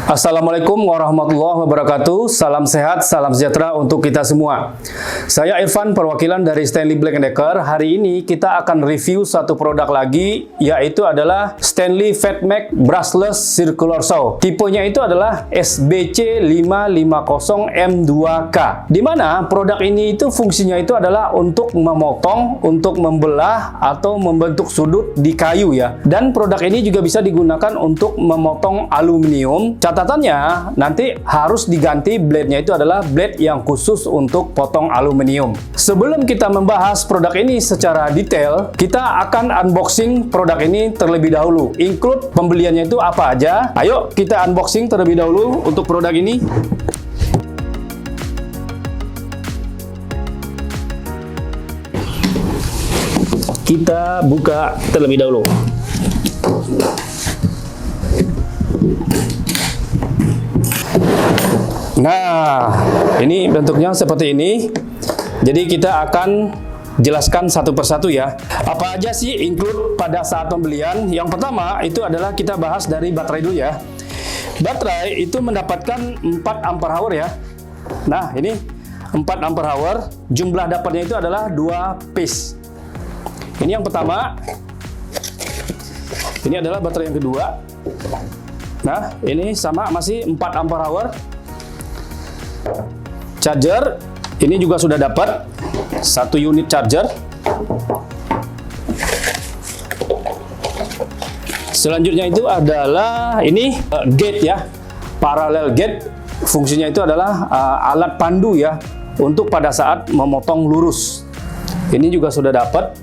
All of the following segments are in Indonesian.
Assalamualaikum warahmatullahi wabarakatuh. Salam sehat, salam sejahtera untuk kita semua. Saya Irfan, perwakilan dari Stanley Black & Decker. Hari ini kita akan review satu produk lagi, yaitu adalah Stanley FatMax Brushless Circular Saw. Tipenya itu adalah SBC 550M2K. Di mana produk ini itu fungsinya itu adalah untuk memotong, untuk membelah atau membentuk sudut di kayu ya. Dan produk ini juga bisa digunakan untuk memotong aluminium. Catatannya, nanti harus diganti blade-nya itu adalah blade yang khusus untuk potong aluminium. Sebelum kita membahas produk ini secara detail, kita akan unboxing produk ini terlebih dahulu. Include pembeliannya itu apa aja. Ayo kita unboxing terlebih dahulu untuk produk ini. Kita buka terlebih dahulu. Nah, ini bentuknya seperti ini. Jadi kita akan jelaskan satu persatu ya. Apa aja sih include pada saat pembelian? Yang pertama itu adalah kita bahas dari baterai dulu ya. Baterai itu mendapatkan 4 ampere hour ya. Nah, ini 4 ampere hour. Jumlah dapatnya itu adalah 2 piece. Ini yang pertama. Ini adalah baterai yang kedua. Nah, ini sama masih 4 ampere hour. Charger ini juga sudah dapat 1 unit charger. Selanjutnya itu adalah ini gate ya, parallel gate. Fungsinya itu adalah alat pandu ya untuk pada saat memotong lurus. Ini juga sudah dapat.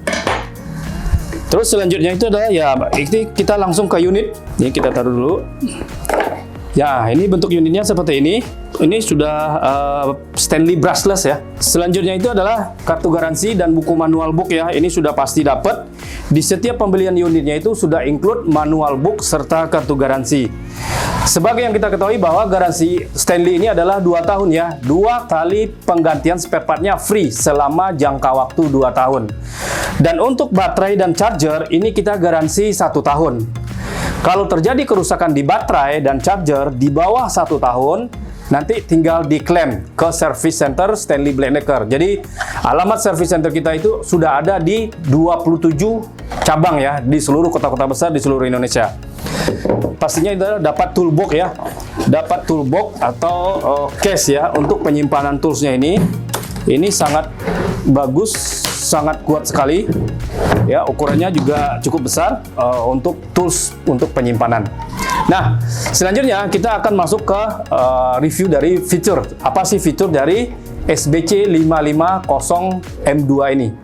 Terus selanjutnya itu adalah ya, ini kita langsung ke unit. Ini kita taruh dulu. Ya, ini bentuk unitnya seperti ini. Ini sudah Stanley brushless ya. Selanjutnya itu adalah kartu garansi dan buku manual book ya. Ini sudah pasti dapat. Di setiap pembelian unitnya itu sudah include manual book serta kartu garansi. Sebagai yang kita ketahui bahwa garansi Stanley ini adalah 2 tahun ya. 2 kali penggantian spare partnya free selama jangka waktu 2 tahun. Dan untuk baterai dan charger ini kita garansi 1 tahun. Kalau terjadi kerusakan di baterai dan charger di bawah 1 tahun, nanti tinggal diklaim ke service center Stanley Black & Decker. Jadi alamat service center kita itu sudah ada di 27 cabang ya, di seluruh kota-kota besar di seluruh Indonesia. Pastinya itu dapat toolbox ya, dapat toolbox atau case ya untuk penyimpanan toolsnya ini. Ini sangat bagus, sangat kuat sekali. Ya, ukurannya juga cukup besar untuk tools untuk penyimpanan. Nah, selanjutnya kita akan masuk ke review dari fitur. Apa sih fitur dari SBC 550M2 ini?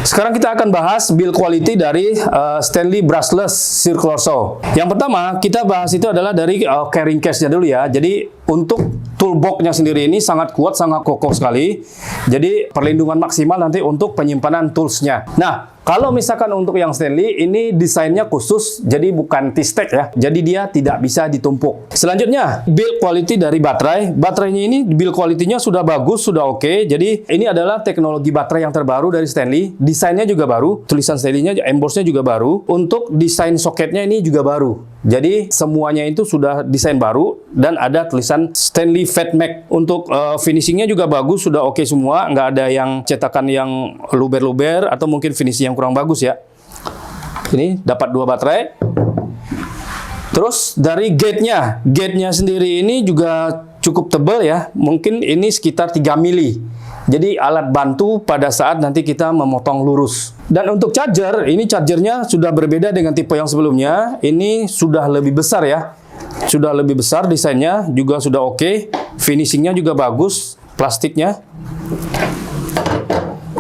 Sekarang kita akan bahas build quality dari Stanley Brushless Circular Saw. Yang pertama, kita bahas itu adalah dari carrying case-nya dulu ya. Jadi untuk toolbox-nya sendiri ini sangat kuat, sangat kokoh sekali. Jadi perlindungan maksimal nanti untuk penyimpanan tools-nya. Nah, kalau misalkan untuk yang Stanley, ini desainnya khusus, jadi bukan T-stack ya. Jadi dia tidak bisa ditumpuk. Selanjutnya, build quality dari baterai. Baterainya ini build quality-nya sudah bagus, sudah oke. Jadi ini adalah teknologi baterai yang terbaru dari Stanley. Desainnya juga baru, tulisan Stanley-nya, emboss-nya juga baru. Untuk desain soketnya ini juga baru. Jadi semuanya itu sudah desain baru dan ada tulisan Stanley FatMax. Untuk finishingnya juga bagus, sudah oke semua. Nggak ada yang cetakan yang luber-luber atau mungkin finishing yang kurang bagus ya. Ini dapat 2 baterai. Terus dari gate-nya sendiri ini juga cukup tebal ya. Mungkin ini sekitar 3 mili. Jadi alat bantu pada saat nanti kita memotong lurus. Dan untuk charger, ini chargernya sudah berbeda dengan tipe yang sebelumnya. Ini sudah lebih besar ya. Sudah lebih besar, desainnya juga sudah oke. Finishingnya juga bagus, plastiknya.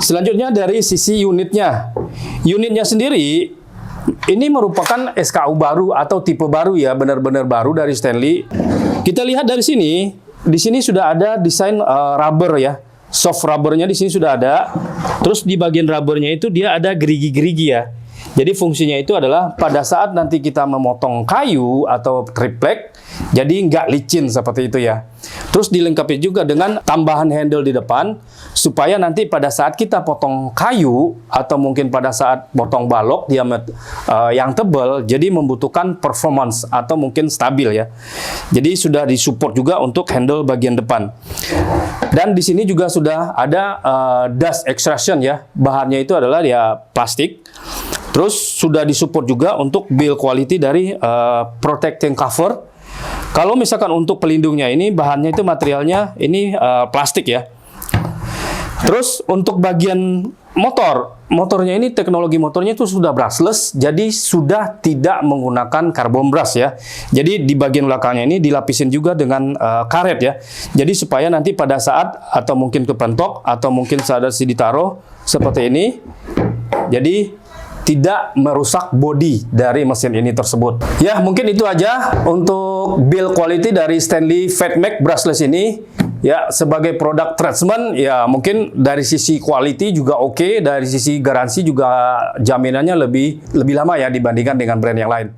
Selanjutnya dari sisi unitnya. Unitnya sendiri, ini merupakan SKU baru atau tipe baru ya, benar-benar baru dari Stanley. Kita lihat dari sini, di sini sudah ada desain rubber ya. Soft rubbernya di sini sudah ada. Terus di bagian rubbernya itu dia ada gerigi-gerigi ya. Jadi fungsinya itu adalah pada saat nanti kita memotong kayu atau triplek, jadi nggak licin seperti itu ya. Terus dilengkapi juga dengan tambahan handle di depan. supaya nanti pada saat kita potong kayu atau mungkin pada saat potong balok diameter yang tebal, jadi membutuhkan performance atau mungkin stabil ya. Jadi sudah disupport juga untuk handle bagian depan. Dan di sini juga sudah ada dust extraction ya. Bahannya itu adalah ya plastik. Terus sudah disupport juga untuk build quality dari protecting cover. Kalau misalkan untuk pelindungnya ini bahannya itu materialnya ini plastik ya. Terus untuk bagian motornya ini teknologi motornya itu sudah brushless, jadi sudah tidak menggunakan carbon brush ya. Jadi di bagian belakangnya ini dilapisin juga dengan karet ya. Jadi supaya nanti pada saat atau mungkin kepentok atau mungkin saat ditaruh seperti ini, jadi tidak merusak bodi dari mesin ini tersebut. Ya, mungkin itu aja untuk build quality dari Stanley Fatmac brushless ini. Ya, sebagai produk tradesman, ya mungkin dari sisi quality juga oke, dari sisi garansi juga jaminannya lebih lama ya dibandingkan dengan brand yang lain.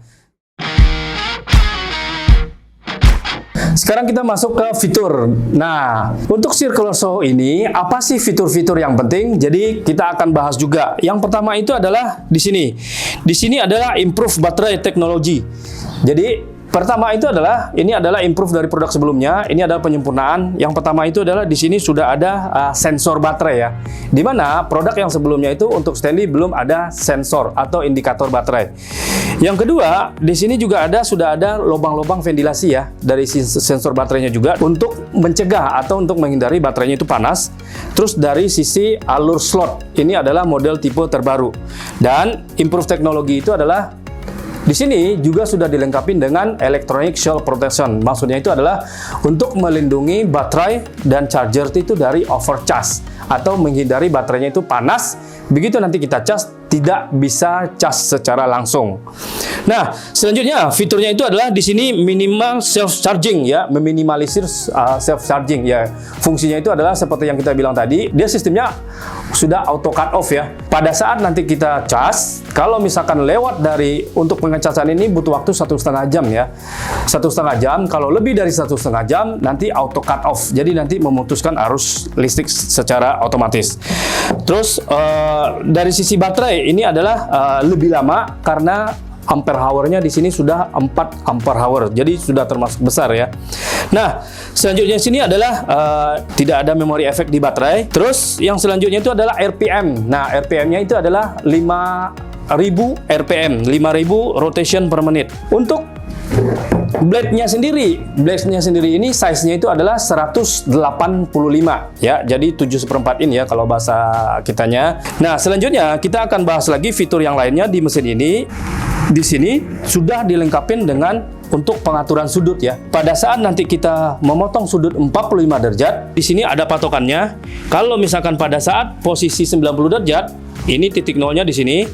Sekarang kita masuk ke fitur. Nah, untuk circular saw ini, apa sih fitur-fitur yang penting? Jadi, kita akan bahas juga. Yang pertama itu adalah di sini. Di sini adalah improve battery technology. Jadi, pertama itu adalah, ini adalah improve dari produk sebelumnya. Ini adalah penyempurnaan. Yang pertama itu adalah di sini sudah ada sensor baterai ya. Dimana produk yang sebelumnya itu untuk Stanley belum ada sensor atau indikator baterai. Yang kedua, di sini juga sudah ada lubang-lubang ventilasi ya dari sensor baterainya juga untuk mencegah atau untuk menghindari baterainya itu panas. Terus dari sisi alur slot, ini adalah model tipe terbaru. Dan improve teknologi itu adalah di sini juga sudah dilengkapi dengan electronic shell protection. Maksudnya itu adalah untuk melindungi baterai dan charger itu dari overcharge atau menghindari baterainya itu panas. Begitu nanti kita cas, tidak bisa cas secara langsung. Nah, selanjutnya fiturnya itu adalah di sini minimal self charging ya, meminimalisir self charging ya. Fungsinya itu adalah seperti yang kita bilang tadi, dia sistemnya sudah auto cut off ya. Pada saat nanti kita cas, kalau misalkan lewat dari untuk pengecasan ini butuh waktu 1,5 jam ya. 1,5 jam, kalau lebih dari 1,5 jam nanti auto cut off. Jadi nanti memutuskan arus listrik secara otomatis. Terus dari sisi baterai ini adalah lebih lama karena ampere hour-nya di sini sudah 4 ampere hour. Jadi sudah termasuk besar ya. Nah, selanjutnya sini adalah tidak ada memori efek di baterai. Terus yang selanjutnya itu adalah RPM. Nah, RPM-nya itu adalah 5.000 RPM, 5.000 rotation per menit. Untuk blade-nya sendiri ini size-nya itu adalah 185 ya. Jadi 7/4 in ya kalau bahasa kitanya. Nah, selanjutnya kita akan bahas lagi fitur yang lainnya di mesin ini. Di sini sudah dilengkapi dengan untuk pengaturan sudut ya. Pada saat nanti kita memotong sudut 45 derajat, di sini ada patokannya. Kalau misalkan pada saat posisi 90 derajat, ini titik nolnya di sini.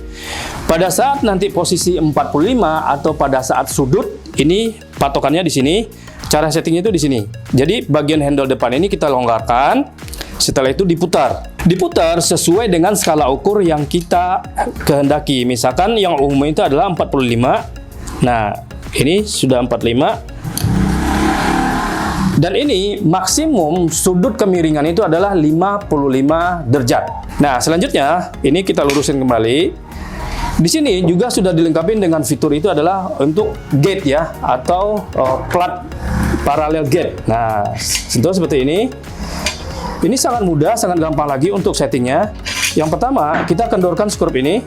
Pada saat nanti posisi 45 atau pada saat sudut, ini patokannya di sini. Cara settingnya itu di sini. Jadi bagian handle depan ini kita longgarkan. Setelah itu diputar sesuai dengan skala ukur yang kita kehendaki. Misalkan yang umum itu adalah 45. Nah, ini sudah 45. Dan ini maksimum sudut kemiringan itu adalah 55 derajat. Nah, selanjutnya ini kita lurusin kembali. Di sini juga sudah dilengkapi dengan fitur itu adalah untuk gate ya, atau plat parallel gate. Nah, sentuh seperti ini. Ini sangat mudah, sangat gampang lagi untuk settingnya. Yang pertama, kita kendorkan skrup ini.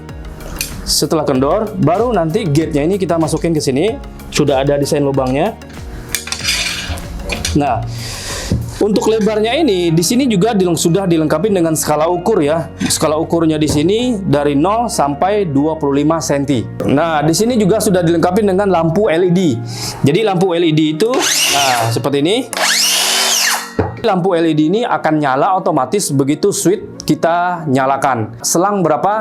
Setelah kendor, baru nanti gate-nya ini kita masukin ke sini. Sudah ada desain lubangnya. Nah, untuk lebarnya ini di sini juga sudah dilengkapi dengan skala ukur ya. Skala ukurnya di sini dari 0 sampai 25 cm. Nah, di sini juga sudah dilengkapi dengan lampu LED. Jadi lampu LED itu nah seperti ini. Lampu LED ini akan nyala otomatis begitu switch kita nyalakan. Selang berapa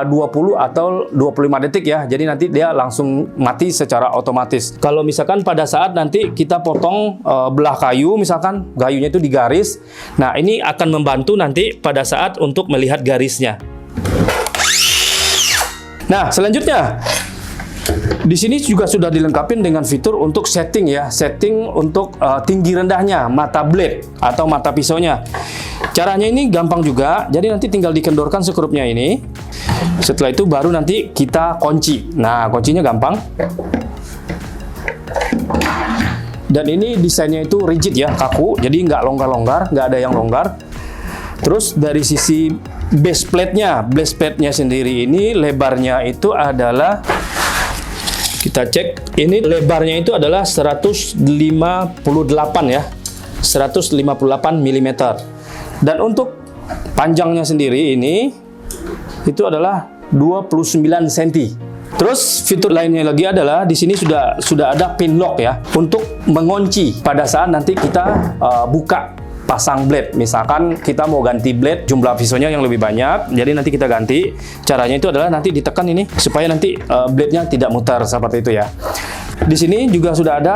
20 atau 25 detik ya. Jadi nanti dia langsung mati secara otomatis. Kalau misalkan pada saat nanti kita potong belah kayu, misalkan kayunya itu digaris. Nah, ini akan membantu nanti pada saat untuk melihat garisnya. Nah, selanjutnya di sini juga sudah dilengkapi dengan fitur untuk setting ya, setting untuk tinggi rendahnya mata blade atau mata pisaunya. Caranya ini gampang juga, jadi nanti tinggal dikendorkan sekrupnya ini. Setelah itu baru nanti kita kunci. Nah, kuncinya gampang. Dan ini desainnya itu rigid ya, kaku, jadi nggak longgar-longgar, nggak ada yang longgar. Terus dari sisi base plate-nya sendiri ini lebarnya itu adalah, kita cek, ini lebarnya itu adalah 158 ya, 158 mm. Dan untuk panjangnya sendiri ini itu adalah 29 cm. Terus fitur lainnya lagi adalah di sini sudah ada pin lock ya untuk mengunci pada saat nanti kita buka pasang blade. Misalkan kita mau ganti blade, jumlah pisaunya yang lebih banyak, jadi nanti kita ganti. Caranya itu adalah nanti ditekan ini supaya nanti blade-nya tidak mutar seperti itu ya. Di sini juga sudah ada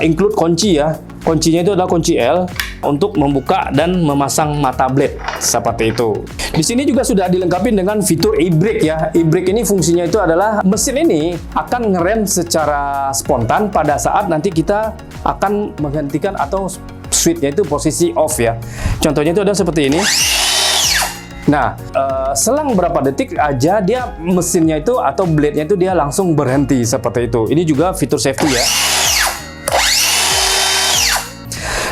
include kunci ya. Kuncinya itu adalah kunci L untuk membuka dan memasang mata blade seperti itu. Di sini juga sudah dilengkapi dengan fitur e-brake ya. E-brake ini fungsinya itu adalah mesin ini akan ngerem secara spontan pada saat nanti kita akan menghentikan atau switch-nya itu posisi off ya. Contohnya itu ada seperti ini. Nah, selang berapa detik aja dia mesinnya itu atau blade-nya itu dia langsung berhenti seperti itu. Ini juga fitur safety ya.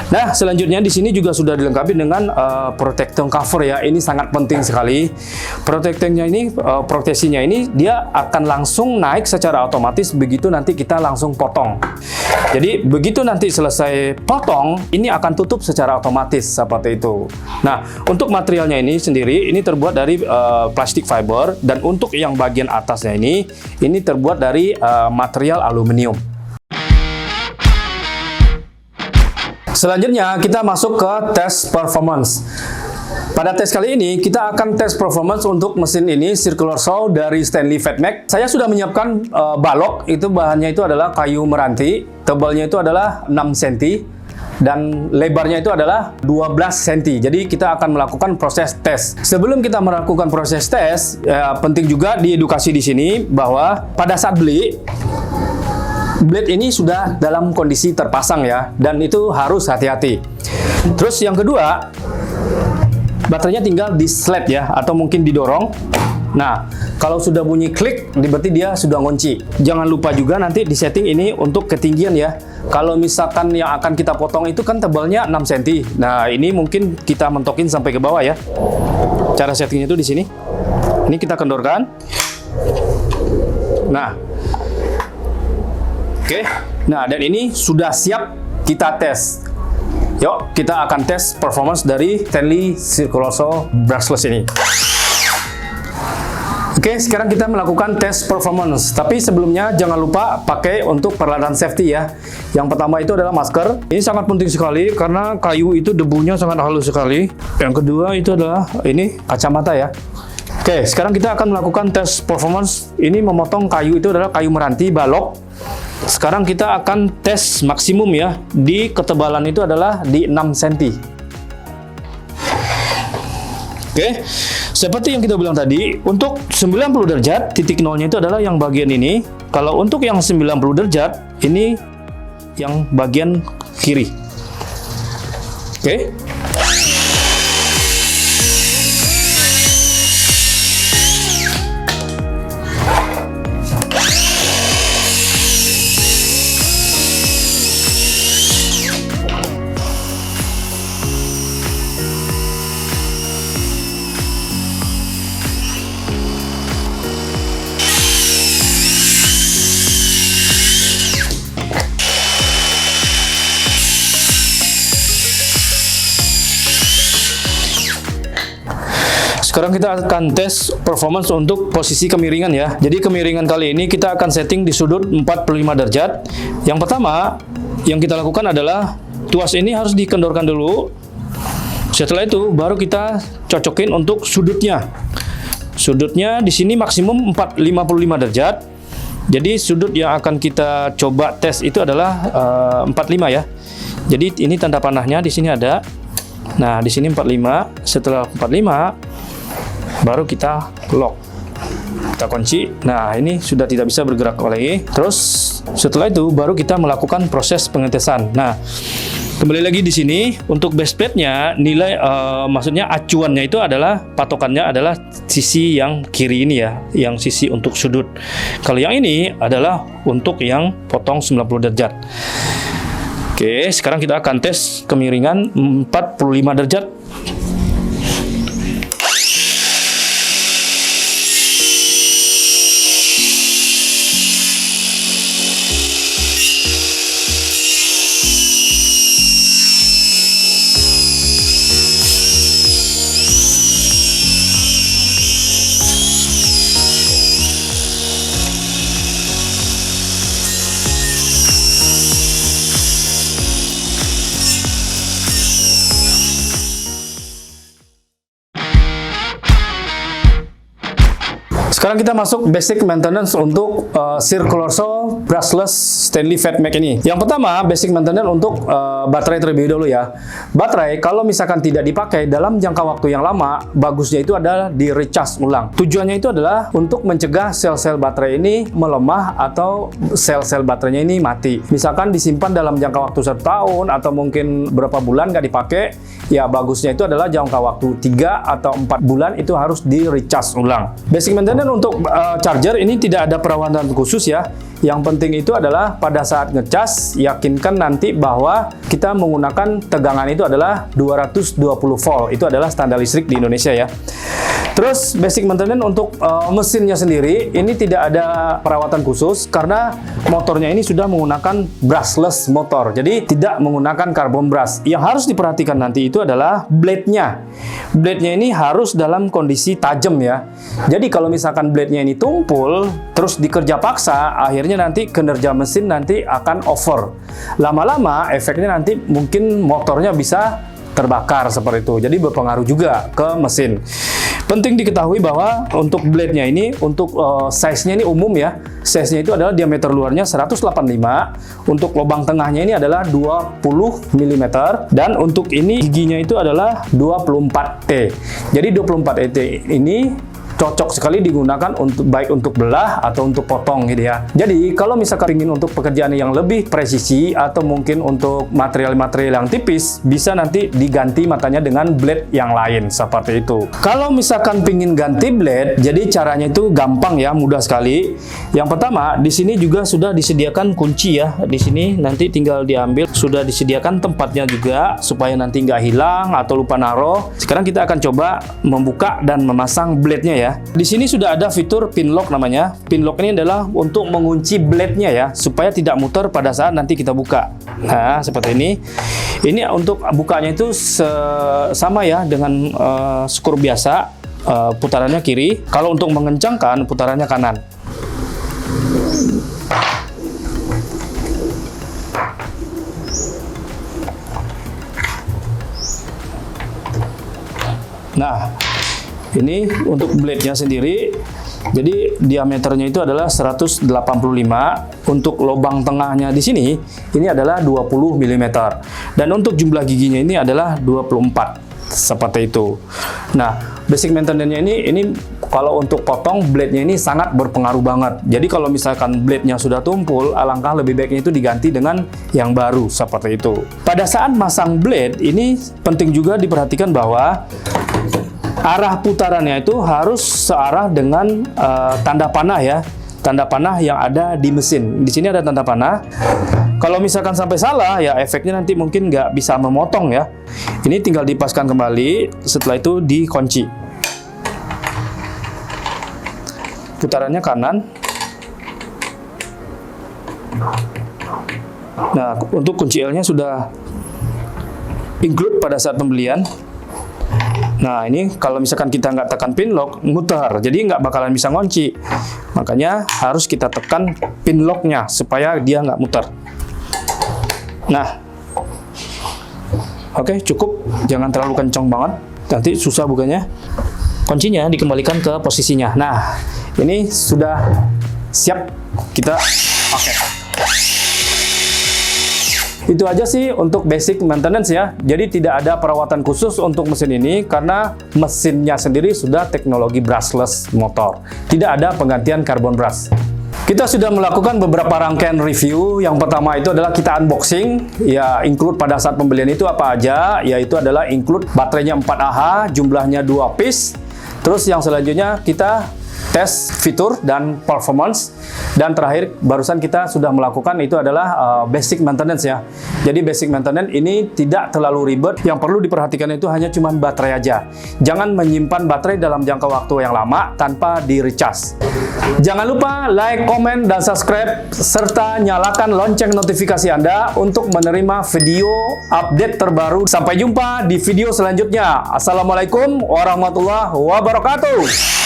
Nah, selanjutnya di sini juga sudah dilengkapi dengan protector cover ya. Ini sangat penting sekali. Protectornya ini, proteksinya ini dia akan langsung naik secara otomatis begitu nanti kita langsung potong. Jadi begitu nanti selesai potong, ini akan tutup secara otomatis seperti itu. Nah, untuk materialnya ini sendiri ini terbuat dari plastik fiber, dan untuk yang bagian atasnya ini terbuat dari material aluminium. Selanjutnya kita masuk ke tes performance. Pada tes kali ini kita akan tes performance untuk mesin ini circular saw dari Stanley Fatmac. Saya sudah menyiapkan balok, itu bahannya itu adalah kayu meranti, tebalnya itu adalah 6 cm dan lebarnya itu adalah 12 cm. Jadi kita akan melakukan proses tes. Sebelum kita melakukan proses tes, penting juga diedukasi di sini bahwa pada saat beli blade ini sudah dalam kondisi terpasang ya, dan itu harus hati-hati. Terus yang kedua, baterainya tinggal di slide ya, atau mungkin didorong. Nah, kalau sudah bunyi klik, berarti dia sudah ngunci. Jangan lupa juga nanti di setting ini untuk ketinggian ya. Kalau misalkan yang akan kita potong itu kan tebalnya 6 cm. Nah, ini mungkin kita mentokin sampai ke bawah ya. Cara settingnya itu di sini. Ini kita kendorkan. Nah, oke, nah dan ini sudah siap kita tes. Yuk, kita akan tes performance dari Stanley Circular Saw brushless ini. Oke, sekarang kita melakukan tes performance. Tapi sebelumnya jangan lupa pakai untuk peralatan safety ya. Yang pertama itu adalah masker. Ini sangat penting sekali karena kayu itu debunya sangat halus sekali. Yang kedua itu adalah ini kacamata ya. Oke, sekarang kita akan melakukan tes performance. Ini memotong kayu itu adalah kayu meranti balok. Sekarang kita akan tes maksimum ya. Di ketebalan itu adalah di 6 cm. Oke, seperti yang kita bilang tadi, untuk 90 derajat titik nolnya itu adalah yang bagian ini. Kalau untuk yang 90 derajat, ini yang bagian kiri. Oke. Sekarang kita akan tes performance untuk posisi kemiringan ya. Jadi kemiringan kali ini kita akan setting di sudut 45 derajat. Yang pertama yang kita lakukan adalah tuas ini harus dikendorkan dulu. Setelah itu baru kita cocokin untuk sudutnya. Sudutnya di sini maksimum 55 derajat. Jadi sudut yang akan kita coba tes itu adalah 45 ya. Jadi ini tanda panahnya di sini ada. Nah, di sini 45. Setelah 45 baru kita lock, kita kunci. Nah, ini sudah tidak bisa bergerak lagi. Terus setelah itu baru kita melakukan proses pengetesan. Nah, Kembali lagi di sini untuk base plate-nya nilai maksudnya acuannya itu adalah patokannya adalah sisi yang kiri ini ya, yang sisi untuk sudut. Kalau yang ini adalah untuk yang potong 90 derajat. Oke, sekarang kita akan tes kemiringan 45 derajat. Sekarang kita masuk basic maintenance untuk circular saw brushless Stanley Fatmac ini. Yang pertama, basic maintenance untuk baterai terlebih dahulu ya. Baterai kalau misalkan tidak dipakai dalam jangka waktu yang lama, bagusnya itu adalah di recharge ulang. Tujuannya itu adalah untuk mencegah sel-sel baterai ini melemah atau sel-sel baterainya ini mati. Misalkan disimpan dalam jangka waktu 1 tahun atau mungkin berapa bulan nggak dipakai, ya bagusnya itu adalah jangka waktu 3 atau 4 bulan itu harus di recharge ulang. Basic maintenance untuk charger ini tidak ada perawatan khusus ya. Yang penting itu adalah pada saat ngecas, yakinkan nanti bahwa kita menggunakan tegangan itu adalah 220 volt. Itu adalah standar listrik di Indonesia ya. Terus basic maintenance untuk mesinnya sendiri ini tidak ada perawatan khusus karena motornya ini sudah menggunakan brushless motor. Jadi tidak menggunakan carbon brush. Yang harus diperhatikan nanti itu adalah blade-nya. Blade-nya ini harus dalam kondisi tajam ya. Jadi kalau misalkan blade-nya ini tumpul terus dikerja paksa, akhirnya nanti kinerja mesin nanti akan over. Lama-lama efeknya nanti mungkin motornya bisa terbakar seperti itu. Jadi berpengaruh juga ke mesin. Penting diketahui bahwa untuk blade-nya ini, untuk size-nya ini umum ya. Size-nya itu adalah diameter luarnya 185, untuk lubang tengahnya ini adalah 20 mm, dan untuk ini giginya itu adalah 24T. Jadi 24T ini cocok sekali digunakan untuk baik untuk belah atau untuk potong gitu ya. Jadi kalau misalkan ingin untuk pekerjaan yang lebih presisi atau mungkin untuk material-material yang tipis, bisa nanti diganti matanya dengan blade yang lain seperti itu. Kalau misalkan ingin ganti blade, jadi caranya itu gampang ya, mudah sekali. Yang pertama, di sini juga sudah disediakan kunci ya. Di sini nanti tinggal diambil, sudah disediakan tempatnya juga supaya nanti nggak hilang atau lupa naruh. Sekarang kita akan coba membuka dan memasang blade-nya ya. Di sini sudah ada fitur pin lock namanya. Pin lock ini adalah untuk mengunci blade-nya ya, supaya tidak muter pada saat nanti kita buka. Nah, seperti ini. Ini untuk bukanya itu sama ya dengan skru biasa, putarannya kiri. Kalau untuk mengencangkan, putarannya kanan. Nah, ini untuk blade-nya sendiri, jadi diameternya itu adalah 185. Untuk lubang tengahnya di sini, ini adalah 20 mm. Dan untuk jumlah giginya ini adalah 24. Seperti itu. Nah, basic maintenance-nya ini kalau untuk potong blade-nya ini sangat berpengaruh banget. Jadi kalau misalkan blade-nya sudah tumpul, alangkah lebih baiknya itu diganti dengan yang baru seperti itu. Pada saat masang blade, ini penting juga diperhatikan bahwa arah putarannya itu harus searah dengan tanda panah ya. Tanda panah yang ada di mesin. Di sini ada tanda panah. Kalau misalkan sampai salah, ya efeknya nanti mungkin nggak bisa memotong ya. Ini tinggal dipaskan kembali, setelah itu dikunci. Putarannya kanan. Nah, untuk kunci L-nya sudah include pada saat pembelian. Nah, ini kalau misalkan kita nggak tekan pin lock, muter. Jadi nggak bakalan bisa ngunci. Makanya harus kita tekan pin lock-nya supaya dia nggak muter. Nah, oke, cukup. Jangan terlalu kencang banget. Nanti susah bukanya. Kuncinya dikembalikan ke posisinya. Nah, ini sudah siap kita pakai. Itu aja sih untuk basic maintenance ya. Jadi tidak ada perawatan khusus untuk mesin ini karena mesinnya sendiri sudah teknologi brushless motor. Tidak ada penggantian carbon brush. Kita sudah melakukan beberapa rangkaian review. Yang pertama itu adalah kita unboxing. Ya, include pada saat pembelian itu apa aja? Yaitu adalah include baterainya 4Ah, jumlahnya 2 piece. Terus yang selanjutnya kita tes fitur dan performance. Dan terakhir barusan kita sudah melakukan itu adalah basic maintenance ya. Jadi basic maintenance ini tidak terlalu ribet. Yang perlu diperhatikan itu hanya cuma baterai aja. Jangan menyimpan baterai dalam jangka waktu yang lama tanpa di recharge. Jangan lupa like, komen, dan subscribe serta nyalakan lonceng notifikasi Anda untuk menerima video update terbaru. Sampai jumpa di video selanjutnya. Assalamualaikum warahmatullahi wabarakatuh.